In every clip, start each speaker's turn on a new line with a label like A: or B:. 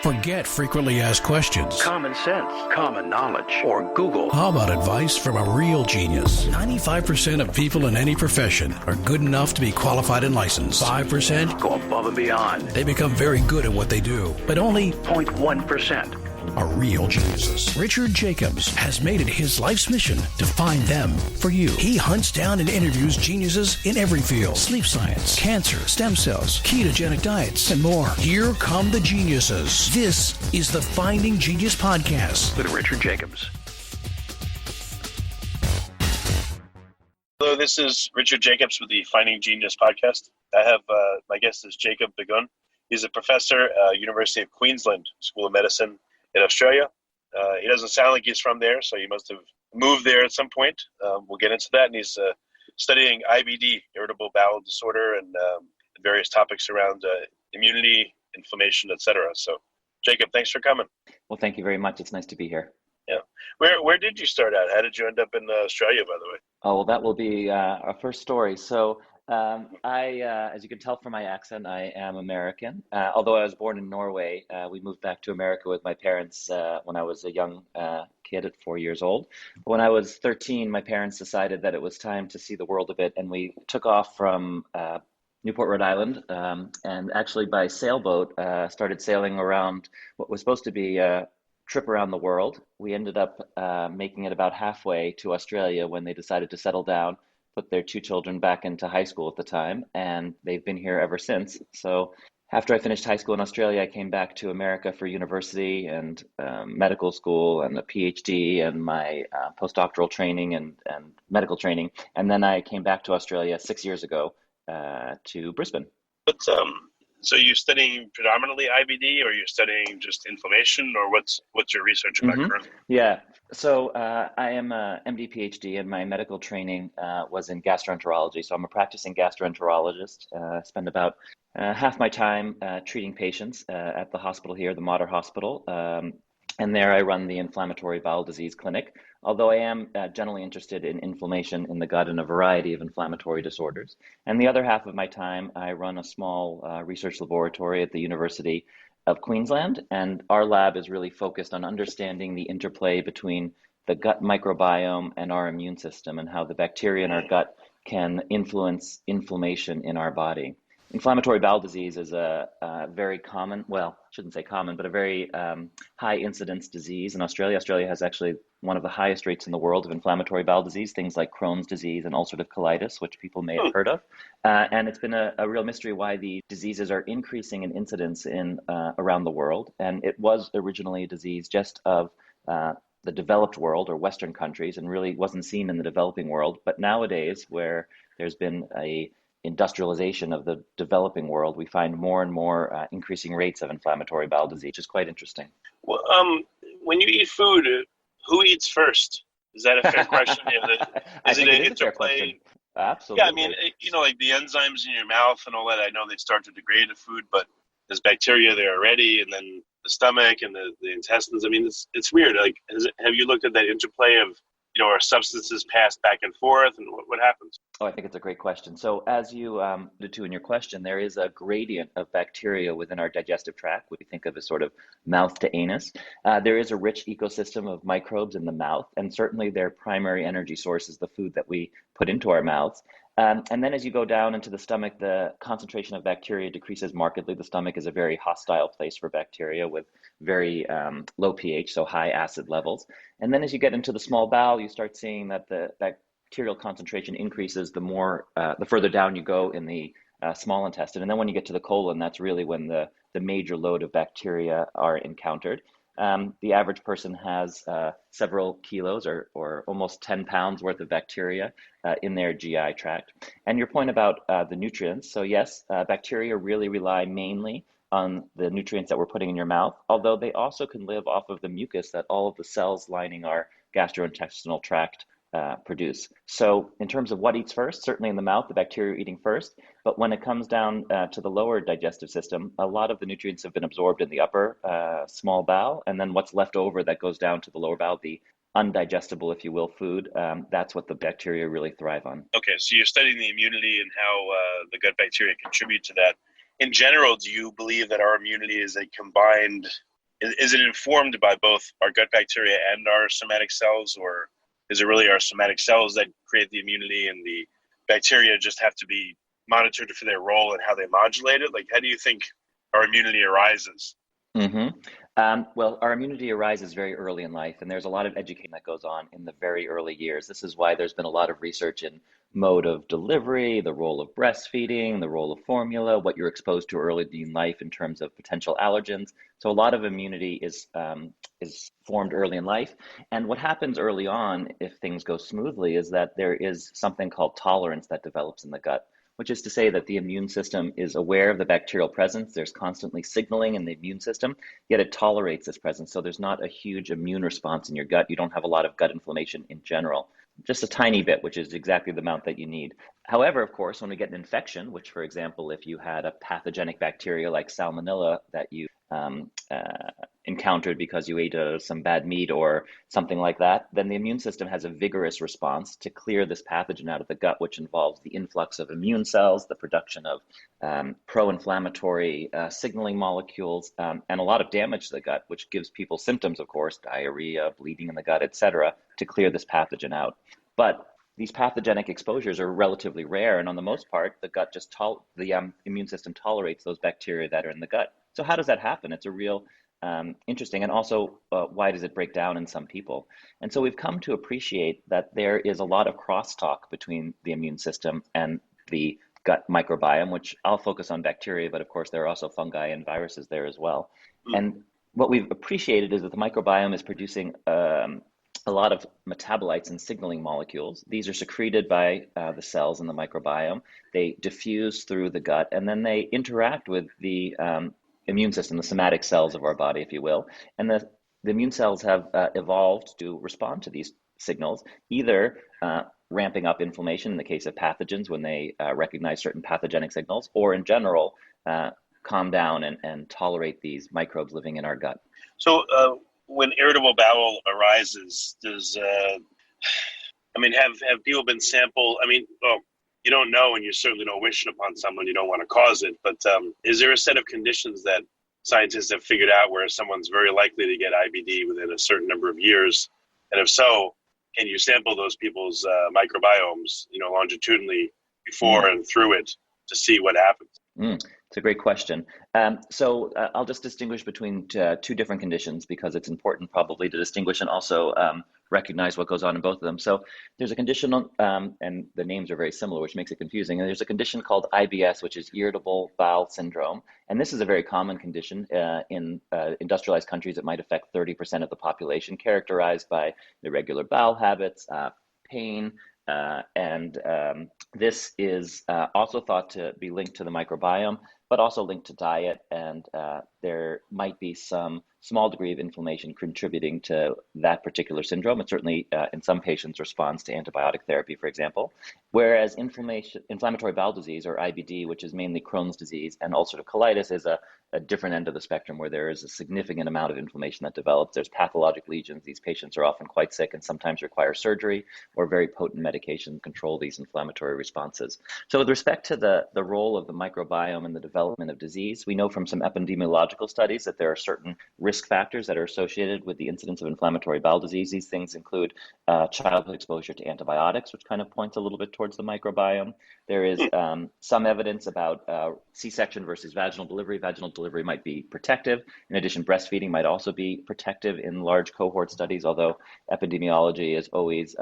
A: Forget frequently asked questions.
B: Common sense, common knowledge, or Google.
A: How about advice from a real genius? 95% of people in any profession are good enough to be qualified and licensed. 5%
B: Go above and beyond.
A: they become very good at what they do, but only
B: 0.1%.
A: are real geniuses. Richard Jacobs has made it his life's mission to find them for you. He hunts down and interviews geniuses in every field: sleep science, cancer, stem cells, ketogenic diets, and more. Here come the geniuses. This is the Finding Genius Podcast
B: With Richard Jacobs.
C: Hello, this is Richard Jacobs with the Finding Genius Podcast. I have my guest is Jakob Begun. He's a professor at University of Queensland School of Medicine in Australia. He doesn't sound like he's from there, so he must have moved there at some point. We'll get into that. And he's studying IBD, irritable bowel disorder, and various topics around immunity, inflammation, etc. So, Jakob, thanks for coming.
D: Well, thank you very much. It's nice to be here.
C: Yeah. Where did you start out? How did you end up in Australia, by the way?
D: Oh, well, that will be our first story. So as you can tell from my accent, I am American. Although I was born in Norway, we moved back to America with my parents when I was a young kid at 4 years old. When I was 13, my parents decided that it was time to see the world a bit, and we took off from Newport, Rhode Island, and actually by sailboat started sailing around what was supposed to be a trip around the world. We ended up making it about halfway to Australia when they decided to settle down, put their two children back into high school at the time, and they've been here ever since. So after I finished high school in Australia, I came back to America for university and medical school and a PhD and my postdoctoral training and medical training. And then I came back to Australia 6 years ago to Brisbane.
C: But so you're studying predominantly IBD, or you're studying just inflammation, or what's your research about currently?
D: Yeah, so I am a MD PhD, and my medical training was in gastroenterology. So I'm a practicing gastroenterologist. Spend about half my time treating patients at the hospital here, the Mater Hospital. And there I run the inflammatory bowel disease clinic, although I am generally interested in inflammation in the gut and a variety of inflammatory disorders. And the other half of my time, I run a small research laboratory at the University of Queensland. And our lab is really focused on understanding the interplay between the gut microbiome and our immune system, and how the bacteria in our gut can influence inflammation in our body. Inflammatory bowel disease is a very common, well, I shouldn't say common, but a very high incidence disease in Australia. Australia has actually one of the highest rates in the world of inflammatory bowel disease, things like Crohn's disease and ulcerative colitis, which people may have heard of. And it's been a real mystery why the diseases are increasing in incidence in around the world. And it was originally a disease just of the developed world or Western countries, and really wasn't seen in the developing world. But nowadays, where there's been a industrialization of the developing world, we find more and more increasing rates of inflammatory bowel disease, which is quite interesting.
C: Well, when you eat food, who eats first? Is that a fair question? Is it an interplay?
D: Absolutely.
C: Yeah, I mean, like the enzymes in your mouth and all that, I know they start to degrade the food, but there's bacteria there already, and then the stomach and the intestines. I mean, it's weird. Like, have you looked at that interplay of, are substances passed back and forth, and what happens?
D: Oh, I think it's a great question. So as you alluded to in your question, there is a gradient of bacteria within our digestive tract, which we think of as sort of mouth to anus. There is a rich ecosystem of microbes in the mouth, and certainly their primary energy source is the food that we put into our mouths. And then as you go down into the stomach, the concentration of bacteria decreases markedly. The stomach is a very hostile place for bacteria with very low pH, so high acid levels. And then as you get into the small bowel, you start seeing that the bacterial concentration increases the further down you go in the small intestine. And then when you get to the colon, that's really when the major load of bacteria are encountered. The average person has several kilos or almost 10 pounds worth of bacteria in their GI tract. And your point about the nutrients. So yes, bacteria really rely mainly on the nutrients that we're putting in your mouth, although they also can live off of the mucus that all of the cells lining our gastrointestinal tract produce. So in terms of what eats first, certainly in the mouth, the bacteria are eating first. But when it comes down to the lower digestive system, a lot of the nutrients have been absorbed in the upper small bowel. And then what's left over that goes down to the lower bowel, the undigestible, if you will, food, that's what the bacteria really thrive on.
C: Okay, so you're studying the immunity and how the gut bacteria contribute to that. In general, do you believe that our immunity is a combined is it informed by both our gut bacteria and our somatic cells, or is it really our somatic cells that create the immunity and the bacteria just have to be monitored for their role and how they modulate it? Like, how do you think our immunity arises?
D: Well, our immunity arises very early in life, and there's a lot of education that goes on in the very early years. This is why there's been a lot of research in mode of delivery, the role of breastfeeding, the role of formula, what you're exposed to early in life in terms of potential allergens. So a lot of immunity is formed early in life. And what happens early on, if things go smoothly, is that there is something called tolerance that develops in the gut, which is to say that the immune system is aware of the bacterial presence. There's constantly signaling in the immune system, yet it tolerates this presence. So there's not a huge immune response in your gut. You don't have a lot of gut inflammation in general, just a tiny bit, which is exactly the amount that you need. However, of course, when we get an infection, which, for example, if you had a pathogenic bacteria like salmonella that you encountered because you ate some bad meat or something like that, then the immune system has a vigorous response to clear this pathogen out of the gut, which involves the influx of immune cells, the production of pro-inflammatory signaling molecules, and a lot of damage to the gut, which gives people symptoms, of course, diarrhea, bleeding in the gut, etc., to clear this pathogen out. But these pathogenic exposures are relatively rare, and on the most part, the gut just the immune system tolerates those bacteria that are in the gut. So how does that happen? It's a real interesting, and also why does it break down in some people? And so we've come to appreciate that there is a lot of crosstalk between the immune system and the gut microbiome, which I'll focus on bacteria, but of course there are also fungi and viruses there as well. And what we've appreciated is that the microbiome is producing a lot of metabolites and signaling molecules. These are secreted by the cells in the microbiome. They diffuse through the gut, and then they interact with the immune system, the somatic cells of our body, if you will. And the immune cells have evolved to respond to these signals, either ramping up inflammation in the case of pathogens when they recognize certain pathogenic signals, or in general, calm down and tolerate these microbes living in our gut.
C: So when irritable bowel arises, does have people been sampled? Well, you don't know, and you certainly don't wish it upon someone. You don't want to cause it, but is there a set of conditions that scientists have figured out where someone's very likely to get IBD within a certain number of years? And if so, can you sample those people's microbiomes, longitudinally before and through it to see what happens?
D: It's a great question. So I'll just distinguish between two different conditions because it's important probably to distinguish and also recognize what goes on in both of them. So there's a condition, and the names are very similar, which makes it confusing. And there's a condition called IBS, which is irritable bowel syndrome. And this is a very common condition in industrialized countries. It might affect 30% of the population, characterized by irregular bowel habits, pain, and this is also thought to be linked to the microbiome, but also linked to diet, and there might be some small degree of inflammation contributing to that particular syndrome. It certainly, in some patients, responds to antibiotic therapy, for example. Whereas inflammatory bowel disease, or IBD, which is mainly Crohn's disease, and ulcerative colitis is a different end of the spectrum where there is a significant amount of inflammation that develops. There's pathologic lesions. These patients are often quite sick and sometimes require surgery or very potent medication to control these inflammatory responses. So with respect to the role of the microbiome in the development of disease, we know from some epidemiological studies that there are certain risk factors that are associated with the incidence of inflammatory bowel disease. These things include childhood exposure to antibiotics, which kind of points a little bit towards the microbiome. There is some evidence about C-section versus vaginal delivery. Vaginal delivery might be protective. In addition, breastfeeding might also be protective in large cohort studies, although epidemiology is always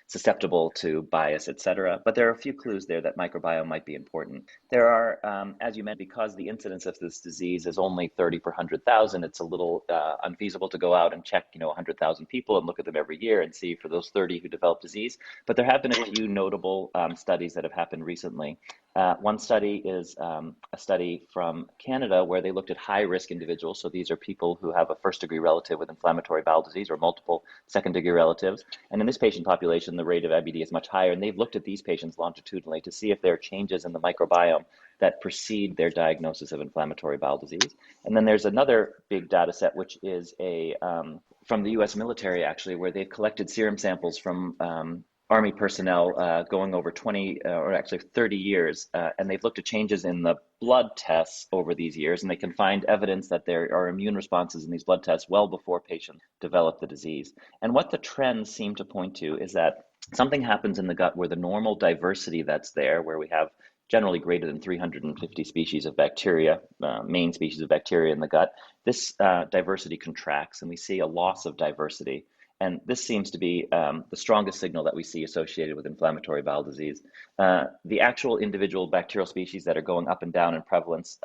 D: susceptible to bias, etc. But there are a few clues there that microbiome might be important. There are, as you mentioned, because the incidence of this disease is only 30 per 100,000, it's a little unfeasible to go out and check, 100,000 people and look at them every year and see for those 30 who develop disease. But there have been a few notable studies that have happened recently. One study is a study from Canada where they looked at high-risk individuals. So these are people who have a first-degree relative with inflammatory bowel disease or multiple second-degree relatives. And in this patient population, the rate of IBD is much higher. And they've looked at these patients longitudinally to see if there are changes in the microbiome that precede their diagnosis of inflammatory bowel disease. And then there's another big data set, which is from the US military, actually, where they've collected serum samples from Army personnel going over 20 or actually 30 years, and they've looked at changes in the blood tests over these years, and they can find evidence that there are immune responses in these blood tests well before patients develop the disease. And what the trends seem to point to is that something happens in the gut where the normal diversity that's there, where we have generally greater than 350 species of bacteria, main species of bacteria in the gut, this diversity contracts, and we see a loss of diversity. And this seems to be the strongest signal that we see associated with inflammatory bowel disease. The actual individual bacterial species that are going up and down in prevalence,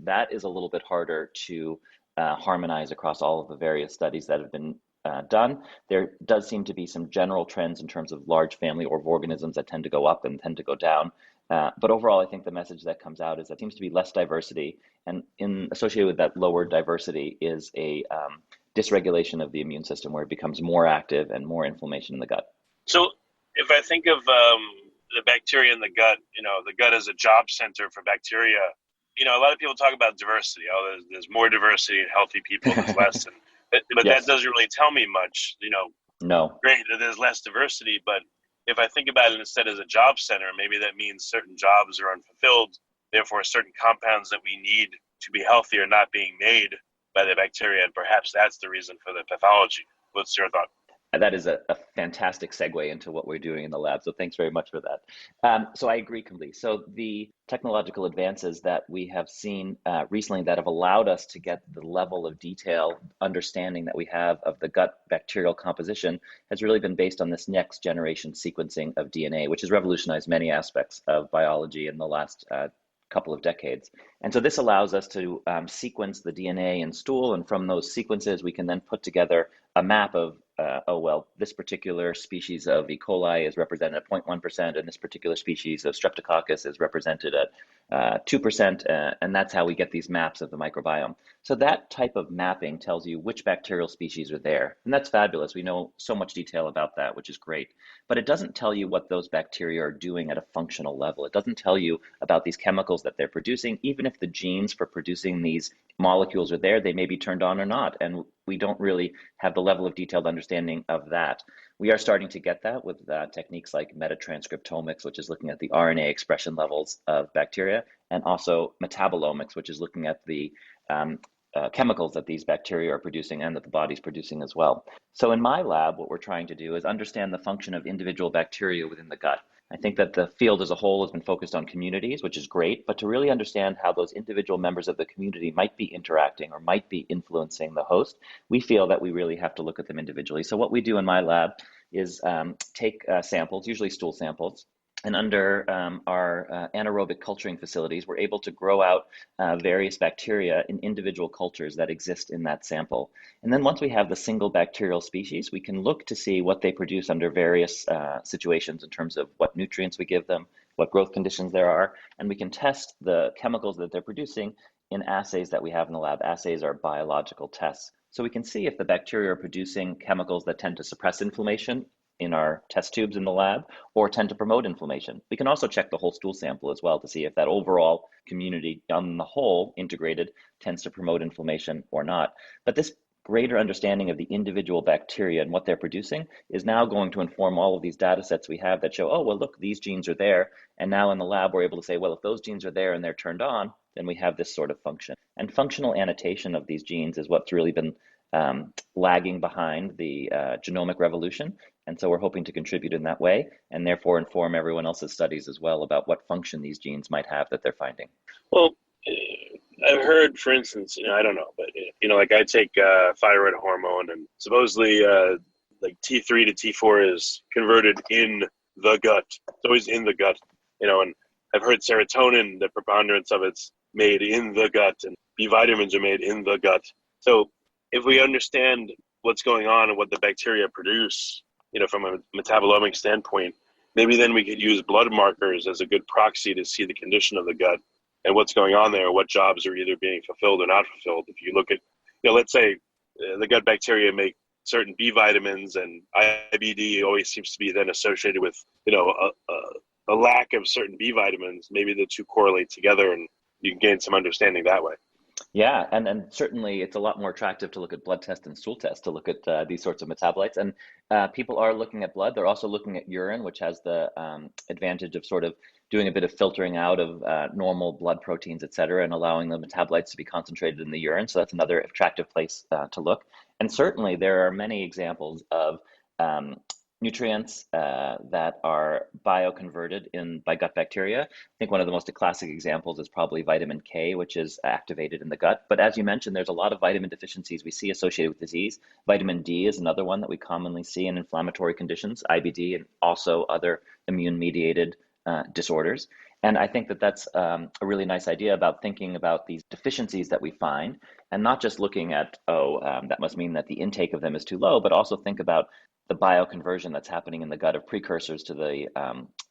D: that is a little bit harder to harmonize across all of the various studies that have been done. There does seem to be some general trends in terms of large family of organisms that tend to go up and tend to go down. But overall, I think the message that comes out is that seems to be less diversity, and associated with that lower diversity is a dysregulation of the immune system, where it becomes more active and more inflammation in the gut.
C: So if I think of the bacteria in the gut, the gut is a job center for bacteria. A lot of people talk about diversity. Oh, there's more diversity in healthy people, there's less. But yes, that doesn't really tell me much.
D: No.
C: Great, there's less diversity, but if I think about it instead as a job center, maybe that means certain jobs are unfulfilled. Therefore, certain compounds that we need to be healthy are not being made by the bacteria, and perhaps that's the reason for the pathology. What's your thought?
D: That is a fantastic segue into what we're doing in the lab. So thanks very much for that. So I agree completely. So the technological advances that we have seen recently that have allowed us to get the level of detail understanding that we have of the gut bacterial composition has really been based on this next generation sequencing of DNA, which has revolutionized many aspects of biology in the last couple of decades. And so this allows us to sequence the DNA in stool, and from those sequences, we can then put together a map of, this particular species of E. coli is represented at 0.1%, and this particular species of Streptococcus is represented at 2%, and that's how we get these maps of the microbiome. So that type of mapping tells you which bacterial species are there, and that's fabulous. We know so much detail about that, which is great, but it doesn't tell you what those bacteria are doing at a functional level. It doesn't tell you about these chemicals that they're producing. Even if the genes for producing these molecules are there, they may be turned on or not, and we don't really have the level of detailed understanding of that. We are starting to get that with techniques like metatranscriptomics, which is looking at the RNA expression levels of bacteria, and also metabolomics, which is looking at the chemicals that these bacteria are producing and that the body's producing as well. So in my lab, what we're trying to do is understand the function of individual bacteria within the gut. I think that the field as a whole has been focused on communities, which is great, but to really understand how those individual members of the community might be interacting or might be influencing the host, we feel that we really have to look at them individually. So what we do in my lab is take samples, usually stool samples, and under our anaerobic culturing facilities, we're able to grow out various bacteria in individual cultures that exist in that sample. And then once we have the single bacterial species, we can look to see what they produce under various situations in terms of what nutrients we give them, what growth conditions there are, and we can test the chemicals that they're producing in assays that we have in the lab. Assays are biological tests. So we can see if the bacteria are producing chemicals that tend to suppress inflammation in our test tubes in the lab, or tend to promote inflammation. We can also check the whole stool sample as well to see if that overall community on the whole integrated tends to promote inflammation or not. But this greater understanding of the individual bacteria and what they're producing is now going to inform all of these data sets we have that show, oh, well, look, these genes are there. And now in the lab, we're able to say, well, if those genes are there and they're turned on, then we have this sort of function. And functional annotation of these genes is what's really been lagging behind the genomic revolution. And so we're hoping to contribute in that way and therefore inform everyone else's studies as well about what function these genes might have that they're finding.
C: Well, I've heard, for instance, I don't know, but, like I take thyroid hormone, and supposedly like T3 to T4 is converted in the gut. It's always in the gut, and I've heard serotonin, the preponderance of it's made in the gut, and B vitamins are made in the gut. So if we understand what's going on and what the bacteria produce, from a metabolomic standpoint, maybe then we could use blood markers as a good proxy to see the condition of the gut and what's going on there, what jobs are either being fulfilled or not fulfilled. If you look at, let's say the gut bacteria make certain B vitamins, and IBD always seems to be then associated with, a lack of certain B vitamins, maybe the two correlate together and you can gain some understanding that way.
D: Yeah, and certainly it's a lot more attractive to look at blood tests and stool tests to look at these sorts of metabolites. And people are looking at blood. They're also looking at urine, which has the advantage of sort of doing a bit of filtering out of normal blood proteins, et cetera, and allowing the metabolites to be concentrated in the urine. So that's another attractive place to look. And certainly there are many examples of um, nutrients that are bioconverted by gut bacteria. I think one of the most classic examples is probably vitamin K, which is activated in the gut. But as you mentioned, there's a lot of vitamin deficiencies we see associated with disease. Vitamin D is another one that we commonly see in inflammatory conditions, IBD, and also other immune-mediated disorders. And I think that that's a really nice idea about thinking about these deficiencies that we find and not just looking at, that must mean that the intake of them is too low, but also think about the bioconversion that's happening in the gut of precursors to the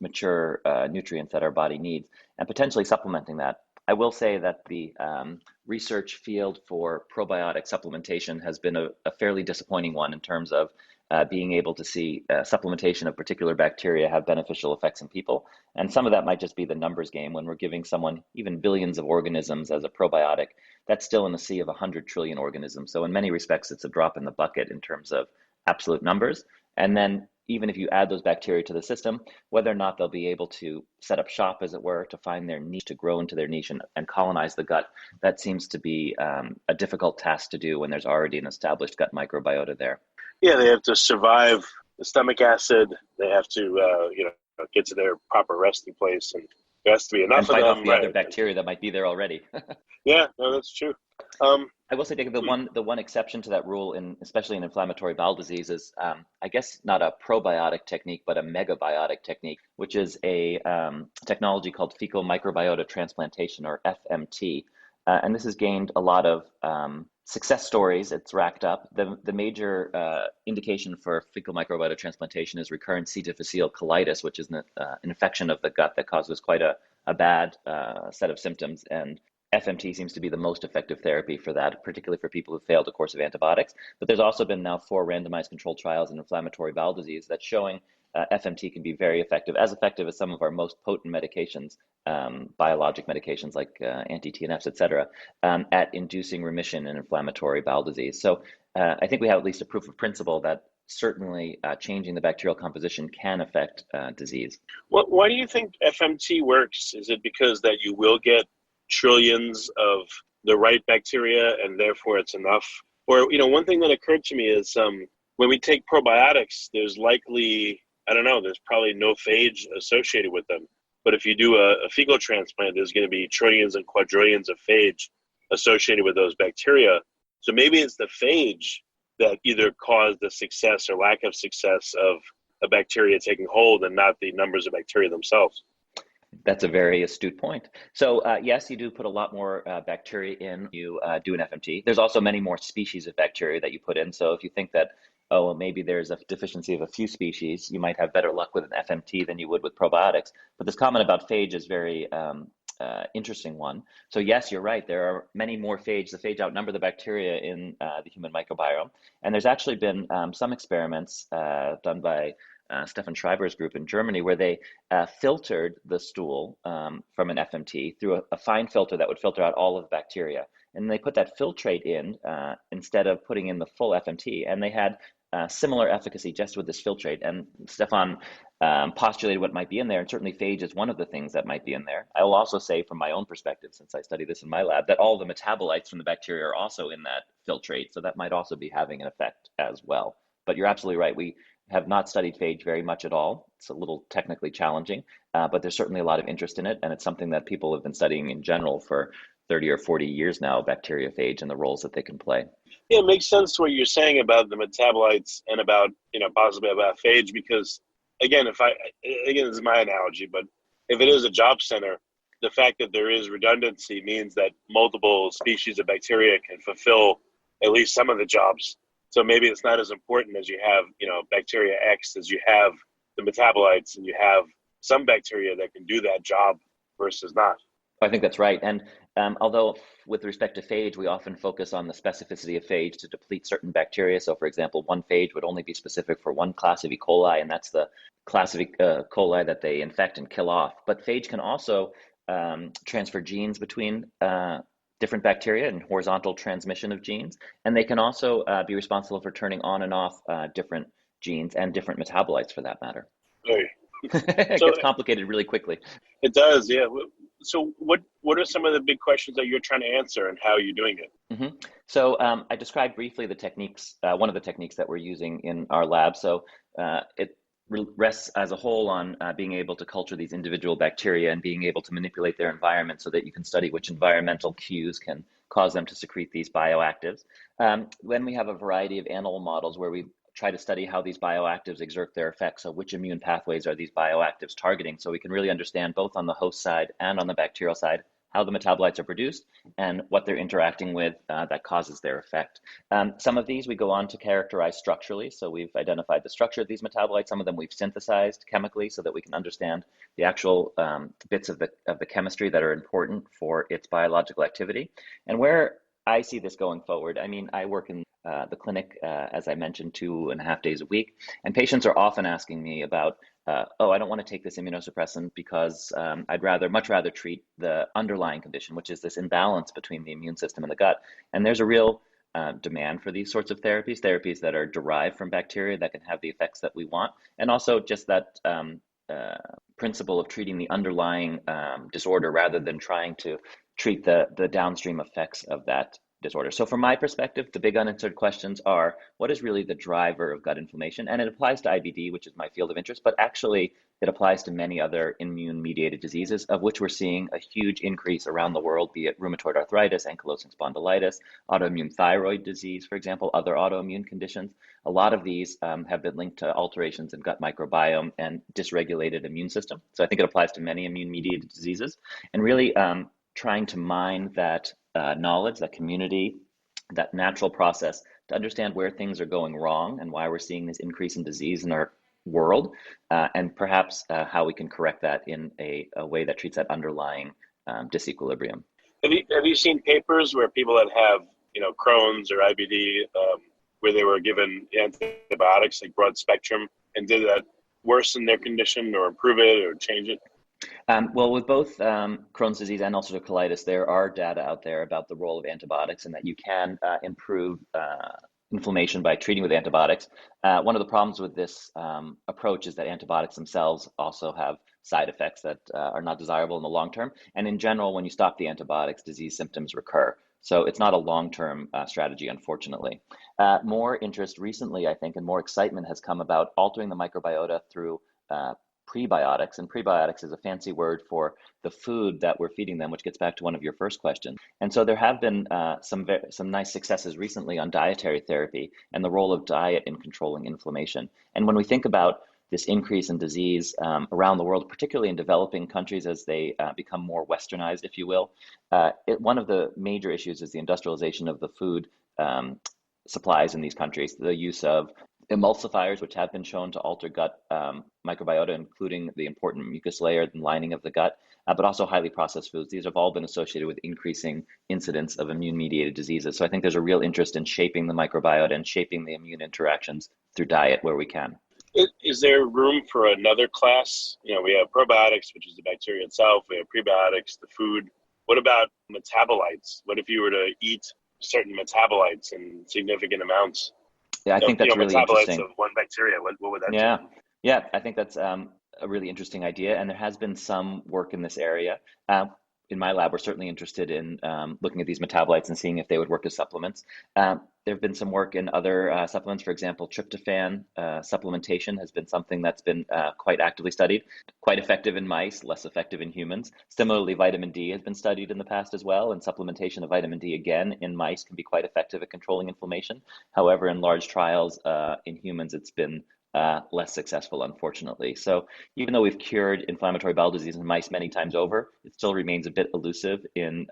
D: mature nutrients that our body needs, and potentially supplementing that. I will say that the research field for probiotic supplementation has been a fairly disappointing one in terms of being able to see supplementation of particular bacteria have beneficial effects in people. And some of that might just be the numbers game. When we're giving someone even billions of organisms as a probiotic, that's still in a sea of 100 trillion organisms. So in many respects, it's a drop in the bucket in terms of absolute numbers. And then even if you add those bacteria to the system, whether or not they'll be able to set up shop, as it were, to find their niche, to grow into their niche and colonize the gut, that seems to be a difficult task to do when there's already an established gut microbiota there.
C: Yeah, they have to survive the stomach acid. They have to, get to their proper resting place, and there has to be enough
D: and fight
C: of them.
D: off the other bacteria that might be there already.
C: Yeah, no, that's true.
D: I will say, Jacob, the one exception to that rule, especially in inflammatory bowel disease, is I guess not a probiotic technique, but a megabiotic technique, which is a technology called fecal microbiota transplantation, or FMT. And this has gained a lot of success stories. It's racked up. The major indication for fecal microbiota transplantation is recurrent C. difficile colitis, which is an infection of the gut that causes quite a bad set of symptoms. And FMT seems to be the most effective therapy for that, particularly for people who failed a course of antibiotics. But there's also been now 4 randomized controlled trials in inflammatory bowel disease that's showing FMT can be very effective as some of our most potent medications, biologic medications like anti-TNFs, et cetera, at inducing remission in inflammatory bowel disease. So I think we have at least a proof of principle that certainly changing the bacterial composition can affect disease.
C: Why do you think FMT works? Is it because that you will get trillions of the right bacteria and therefore it's enough? Or, one thing that occurred to me is when we take probiotics, there's likely, there's probably no phage associated with them. But if you do a fecal transplant, there's going to be trillions and quadrillions of phage associated with those bacteria. So maybe it's the phage that either caused the success or lack of success of a bacteria taking hold and not the numbers of bacteria themselves.
D: That's a very astute point. So yes, you do put a lot more bacteria in. You do an FMT. There's also many more species of bacteria that you put in. So if you think that, maybe there's a deficiency of a few species, you might have better luck with an FMT than you would with probiotics. But this comment about phage is very interesting one. So yes, you're right. There are many more phage. The phage outnumber the bacteria in the human microbiome. And there's actually been some experiments done by Stefan Schreiber's group in Germany, where they filtered the stool from an FMT through a fine filter that would filter out all of the bacteria. And they put that filtrate in instead of putting in the full FMT. And they had similar efficacy just with this filtrate. And Stefan postulated what might be in there. And certainly phage is one of the things that might be in there. I will also say from my own perspective, since I study this in my lab, that all the metabolites from the bacteria are also in that filtrate. So that might also be having an effect as well. But you're absolutely right. We have not studied phage very much at all. It's a little technically challenging, but there's certainly a lot of interest in it. And it's something that people have been studying in general for 30 or 40 years now, bacteriophage and the roles that they can play.
C: Yeah, it makes sense to what you're saying about the metabolites and about, possibly about phage, because again, this is my analogy, but if it is a job center, the fact that there is redundancy means that multiple species of bacteria can fulfill at least some of the jobs. So maybe it's not as important as you have, bacteria X, as you have the metabolites and you have some bacteria that can do that job versus not.
D: I think that's right. And although with respect to phage, we often focus on the specificity of phage to deplete certain bacteria. So for example, one phage would only be specific for one class of E. coli, and that's the class of E. coli that they infect and kill off. But phage can also transfer genes between different bacteria and horizontal transmission of genes. And they can also be responsible for turning on and off different genes and different metabolites for that matter.
C: Right.
D: It
C: So
D: gets complicated really quickly.
C: it does, yeah. So what are some of the big questions that you're trying to answer, and how are you doing it?
D: So I described briefly the techniques, one of the techniques that we're using in our lab. So it rests as a whole on being able to culture these individual bacteria and being able to manipulate their environment so that you can study which environmental cues can cause them to secrete these bioactives. Then we have a variety of animal models where we try to study how these bioactives exert their effects. So which immune pathways are these bioactives targeting? So we can really understand both on the host side and on the bacterial side how the metabolites are produced and what they're interacting with that causes their effect. Some of these we go on to characterize structurally. So we've identified the structure of these metabolites. Some of them we've synthesized chemically so that we can understand the actual bits of the chemistry that are important for its biological activity. And where I see this going forward, I mean, I work in the clinic, as I mentioned, 2.5 days a week, and patients are often asking me about, oh, I don't want to take this immunosuppressant because I'd much rather treat the underlying condition, which is this imbalance between the immune system and the gut. And there's a real demand for these sorts of therapies that are derived from bacteria that can have the effects that we want, and also just that principle of treating the underlying disorder rather than trying to treat the downstream effects of that disorder. So from my perspective, the big unanswered questions are, what is really the driver of gut inflammation? And it applies to IBD, which is my field of interest, but actually it applies to many other immune-mediated diseases, of which we're seeing a huge increase around the world, be it rheumatoid arthritis, ankylosing spondylitis, autoimmune thyroid disease, for example, other autoimmune conditions. A lot of these have been linked to alterations in gut microbiome and dysregulated immune system. So I think it applies to many immune-mediated diseases, and really trying to mine that knowledge, that community, that natural process to understand where things are going wrong and why we're seeing this increase in disease in our world, and perhaps how we can correct that in a way that treats that underlying disequilibrium.
C: Have you seen papers where people that have Crohn's or IBD, where they were given antibiotics like broad spectrum, and did that worsen their condition or improve it or change it?
D: Well, with both Crohn's disease and ulcerative colitis, there are data out there about the role of antibiotics and that you can improve inflammation by treating with antibiotics. One of the problems with this approach is that antibiotics themselves also have side effects that are not desirable in the long term. And in general, when you stop the antibiotics, disease symptoms recur. So it's not a long-term strategy, unfortunately. More interest recently, I think, and more excitement has come about altering the microbiota through prebiotics, and prebiotics is a fancy word for the food that we're feeding them, which gets back to one of your first questions. And so there have been some nice successes recently on dietary therapy and the role of diet in controlling inflammation. And when we think about this increase in disease around the world, particularly in developing countries as they become more westernized, if you will, one of the major issues is the industrialization of the food supplies in these countries, the use of emulsifiers, which have been shown to alter gut microbiota, including the important mucus layer and lining of the gut, but also highly processed foods. These have all been associated with increasing incidence of immune-mediated diseases. So I think there's a real interest in shaping the microbiota and shaping the immune interactions through diet where we can.
C: Is there room for another class? We have probiotics, which is the bacteria itself. We have prebiotics, the food. What about metabolites? What if you were to eat certain metabolites in significant amounts?
D: Yeah, I think that's really interesting.
C: Of one bacteria, what would that do?
D: Yeah, I think that's a really interesting idea, and there has been some work in this area. In my lab, we're certainly interested in looking at these metabolites and seeing if they would work as supplements. There have been some work in other supplements. For example, tryptophan supplementation has been something that's been quite actively studied, quite effective in mice, less effective in humans. Similarly, vitamin D has been studied in the past as well, and supplementation of vitamin D, again, in mice can be quite effective at controlling inflammation. However, in large trials in humans, it's been less successful, unfortunately. So even though we've cured inflammatory bowel disease in mice many times over, it still remains a bit elusive in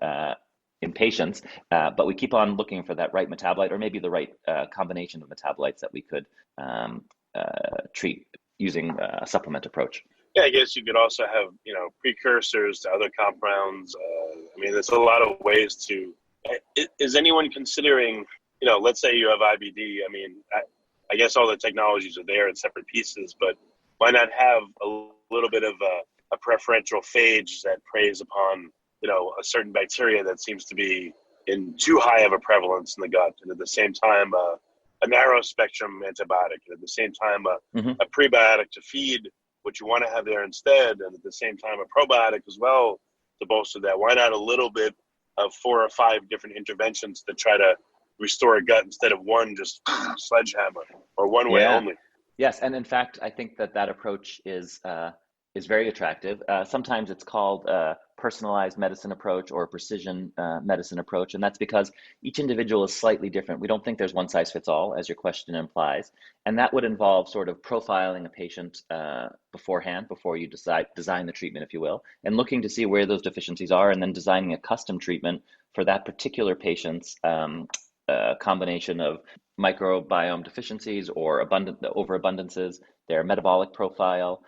D: patients, but we keep on looking for that right metabolite, or maybe the right combination of metabolites that we could treat using a supplement approach.
C: Yeah, I guess you could also have, precursors to other compounds. There's a lot of ways to. Is anyone considering, let's say you have IBD? I guess all the technologies are there in separate pieces, but why not have a little bit of a preferential phage that preys upon a certain bacteria that seems to be in too high of a prevalence in the gut, and at the same time, a narrow spectrum antibiotic, and at the same time, a prebiotic to feed what you want to have there instead, and at the same time, a probiotic as well to bolster that. Why not a little bit of 4 or 5 different interventions to try to restore a gut instead of one just sledgehammer or one way only?
D: Yes, and in fact, I think that approach is very attractive. Sometimes it's called a personalized medicine approach or a precision medicine approach, and that's because each individual is slightly different. We don't think there's one size fits all, as your question implies, and that would involve sort of profiling a patient beforehand, before you design the treatment, if you will, and looking to see where those deficiencies are, and then designing a custom treatment for that particular patient's combination of microbiome deficiencies or overabundances, their metabolic profile,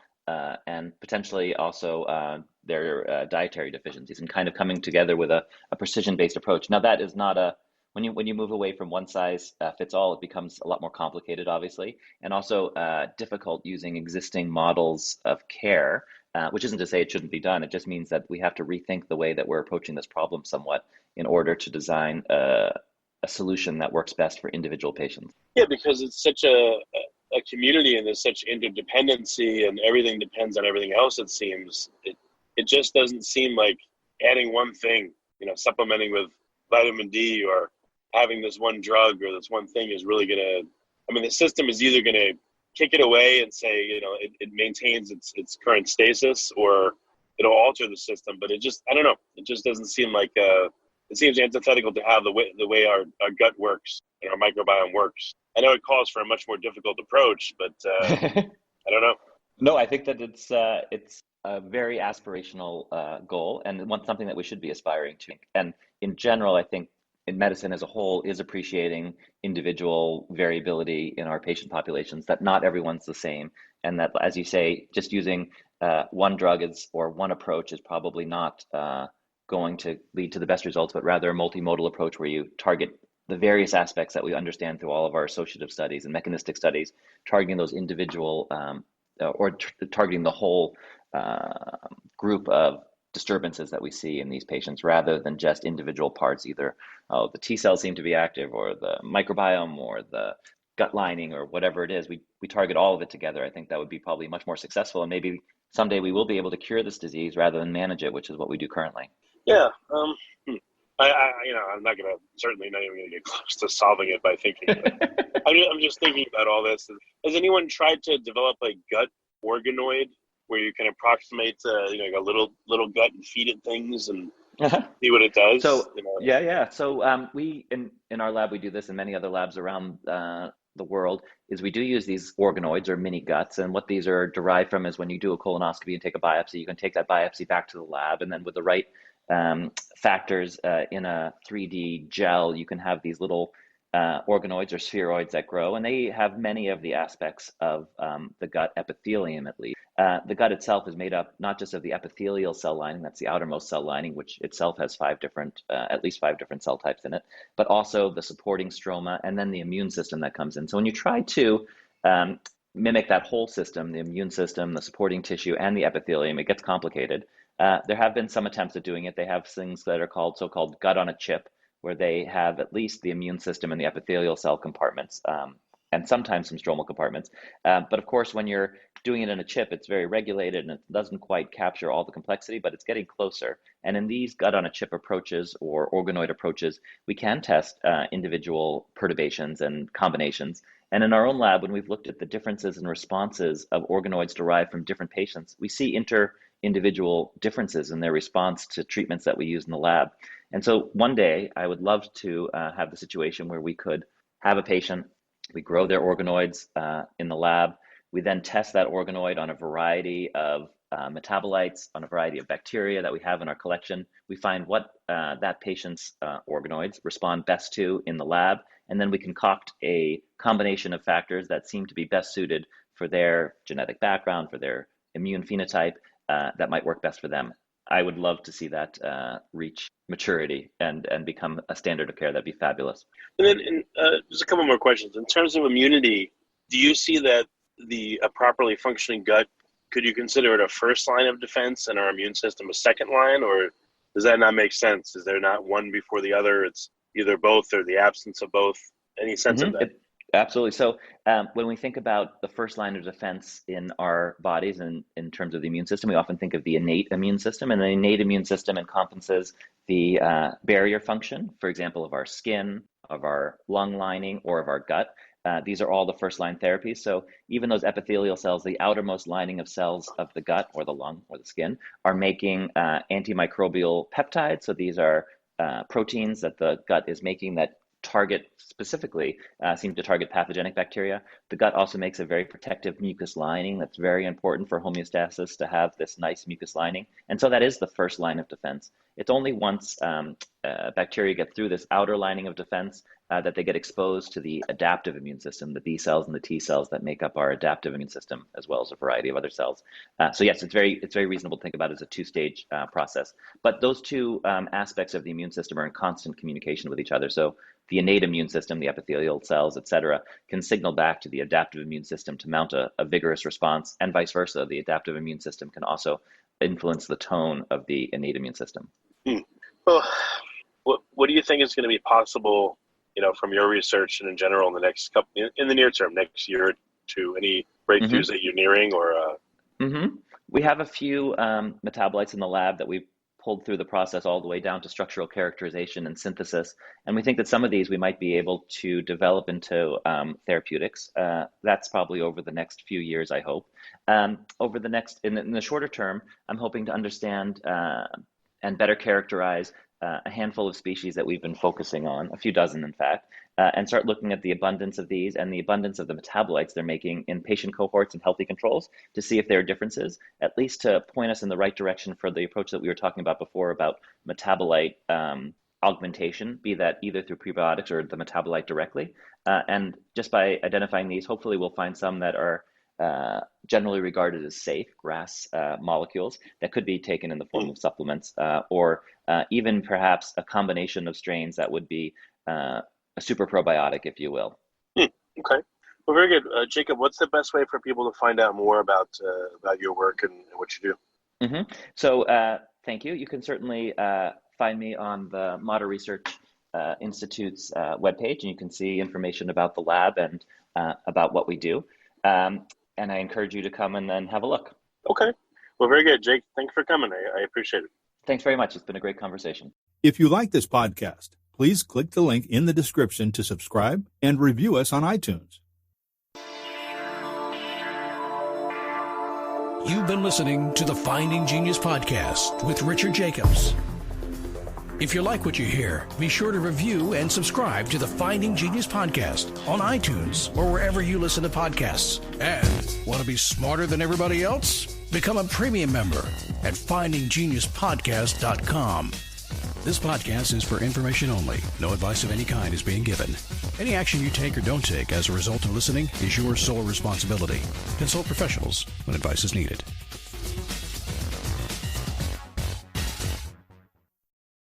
D: and potentially also their dietary deficiencies, and kind of coming together with a precision-based approach. Now, that is not when you move away from one size fits all, it becomes a lot more complicated, obviously, and also difficult using existing models of care, which isn't to say it shouldn't be done. It just means that we have to rethink the way that we're approaching this problem somewhat in order to design a solution that works best for individual patients.
C: Yeah, because it's such a community, and there's such interdependency, and everything depends on everything else. It seems it just doesn't seem like adding one thing, supplementing with vitamin D or having this one drug or this one thing is really gonna. I mean, the system is either gonna kick it away and say, it maintains its current stasis, or it'll alter the system. But I don't know. It just doesn't seem like. It seems antithetical to how the way our gut works and our microbiome works. I know it calls for a much more difficult approach, but I don't know.
D: No, I think that it's a very aspirational goal, and something that we should be aspiring to. And in general, I think in medicine as a whole is appreciating individual variability in our patient populations, that not everyone's the same, and that, as you say, just using one drug or one approach is probably not going to lead to the best results, but rather a multimodal approach where you target the various aspects that we understand through all of our associative studies and mechanistic studies, targeting those individual targeting the whole group of disturbances that we see in these patients, rather than just individual parts, either the T cells seem to be active, or the microbiome, or the gut lining, or whatever it is. We target all of it together. I think that would be probably much more successful, and maybe someday we will be able to cure this disease rather than manage it, which is what we do currently.
C: Yeah, I'm not certainly not even gonna get close to solving it by thinking. I'm just thinking about all this. Has anyone tried to develop a gut organoid where you can approximate, like a little gut and feed it things and see what it does?
D: So yeah. So we in our lab, we do this, and many other labs around the world, is we do use these organoids or mini guts, and what these are derived from is when you do a colonoscopy and take a biopsy, you can take that biopsy back to the lab, and then with the right factors in a 3D gel, you can have these little organoids or spheroids that grow, and they have many of the aspects of the gut epithelium, at least. The gut itself is made up not just of the epithelial cell lining, that's the outermost cell lining, which itself has at least five different cell types in it, but also the supporting stroma, and then the immune system that comes in. So when you try to mimic that whole system, the immune system, the supporting tissue, and the epithelium, it gets complicated. There have been some attempts at doing it. They have things that are called so-called gut on a chip, where they have at least the immune system and the epithelial cell compartments, and sometimes some stromal compartments. But of course, when you're doing it in a chip, it's very regulated and it doesn't quite capture all the complexity, but it's getting closer. And in these gut on a chip approaches or organoid approaches, we can test individual perturbations and combinations. And in our own lab, when we've looked at the differences in responses of organoids derived from different patients, we see individual differences in their response to treatments that we use in the lab. And so one day I would love to have the situation where we could have a patient, we grow their organoids in the lab, we then test that organoid on a variety of metabolites, on a variety of bacteria that we have in our collection. We find what that patient's organoids respond best to in the lab, and then we concoct a combination of factors that seem to be best suited for their genetic background, for their immune phenotype, that might work best for them. I would love to see that reach maturity and become a standard of care. That'd be fabulous.
C: And then just a couple more questions. In terms of immunity, do you see that a properly functioning gut, could you consider it a first line of defense and our immune system a second line, or Does that not make sense? Is there not one before the other? It's either both or the absence of both. Any sense of that?
D: Absolutely. So when we think about the first line of defense in our bodies and in terms of the immune system, we often think of the innate immune system, and the innate immune system encompasses the barrier function, for example, of our skin, of our lung lining, or of our gut. These are all the first line therapies. So even those epithelial cells, the outermost lining of cells of the gut or the lung or the skin, are making antimicrobial peptides. So these are proteins that the gut is making that target specifically, seem to target pathogenic bacteria. The gut also makes a very protective mucus lining that's very important for homeostasis, to have this nice mucus lining. And so that is the first line of defense. It's only once bacteria get through this outer lining of defense that they get exposed to the adaptive immune system, the B cells and the T cells that make up our adaptive immune system, as well as a variety of other cells. So yes, it's very reasonable to think about it as a two-stage process. But those two aspects of the immune system are in constant communication with each other. So the innate immune system, the epithelial cells, et cetera, can signal back to the adaptive immune system to mount a vigorous response, and vice versa. The adaptive immune system can also influence the tone of the innate immune system.
C: Well, what do you think is going to be possible, from your research and in general in the next in the near term, next year or two? Any breakthroughs that you're nearing, or?
D: We have a few metabolites in the lab that we've pulled through the process all the way down to structural characterization and synthesis. And we think that some of these we might be able to develop into therapeutics. That's probably over the next few years, I hope. In the shorter term, I'm hoping to understand and better characterize a handful of species that we've been focusing on, a few dozen in fact, and start looking at the abundance of these and the abundance of the metabolites they're making in patient cohorts and healthy controls to see if there are differences, at least to point us in the right direction for the approach that we were talking about before about metabolite augmentation, be that either through prebiotics or the metabolite directly. And just by identifying these, hopefully we'll find some that are generally regarded as safe GRAS molecules that could be taken in the form of supplements, or even perhaps a combination of strains that would be a super probiotic, if you will.
C: Okay. Well, very good. Jakob, what's the best way for people to find out more about your work and what you do?
D: So thank you. You can certainly find me on the Mater Research Institute's webpage, and you can see information about the lab and about what we do. And I encourage you to come and then have a look.
C: Okay. Well, very good, Jake. Thanks for coming. I appreciate it.
D: Thanks very much. It's been a great conversation.
E: If you like this podcast, please click the link in the description to subscribe and review us on iTunes.
A: You've been listening to the Finding Genius podcast with Richard Jacobs. If you like what you hear, be sure to review and subscribe to the Finding Genius podcast on iTunes or wherever you listen to podcasts. And want to be smarter than everybody else? Become a premium member at findinggeniuspodcast.com. This podcast is for information only. No advice of any kind is being given. Any action you take or don't take as a result of listening is your sole responsibility. Consult professionals when advice is needed.